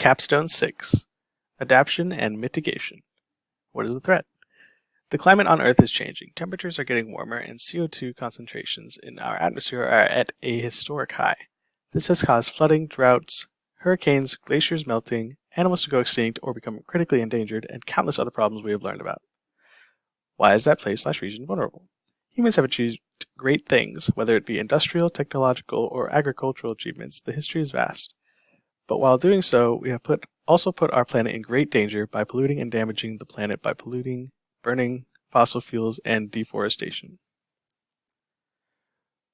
Capstone 6. Adaptation and Mitigation. What is the threat? The climate on Earth is changing. Temperatures are getting warmer and CO2 concentrations in our atmosphere are at a historic high. This has caused flooding, droughts, hurricanes, glaciers melting, animals to go extinct or become critically endangered, and countless other problems we have learned about. Why is that place/region vulnerable? Humans have achieved great things, whether it be industrial, technological, or agricultural achievements. The history is vast. But while doing so, we have also put our planet in great danger by polluting and damaging the planet by polluting, burning fossil fuels, and deforestation.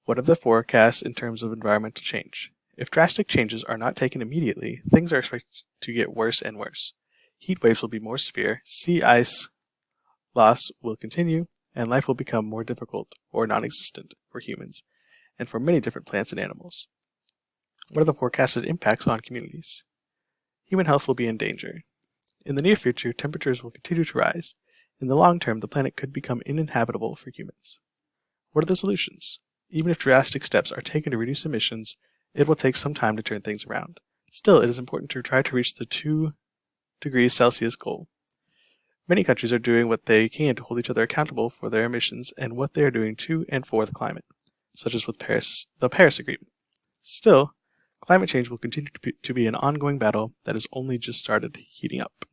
What are the forecasts in terms of environmental change? If drastic changes are not taken immediately, things are expected to get worse and worse. Heat waves will be more severe, sea ice loss will continue, and life will become more difficult or non-existent for humans, and for many different plants and animals. What are the forecasted impacts on communities? Human health will be in danger. In the near future, temperatures will continue to rise. In the long term, the planet could become uninhabitable for humans. What are the solutions? Even if drastic steps are taken to reduce emissions, it will take some time to turn things around. Still, it is important to try to reach the 2 degrees Celsius goal. Many countries are doing what they can to hold each other accountable for their emissions and what they are doing to and for the climate, such as with the Paris Agreement. Still, climate change will continue to be an ongoing battle that has only just started heating up.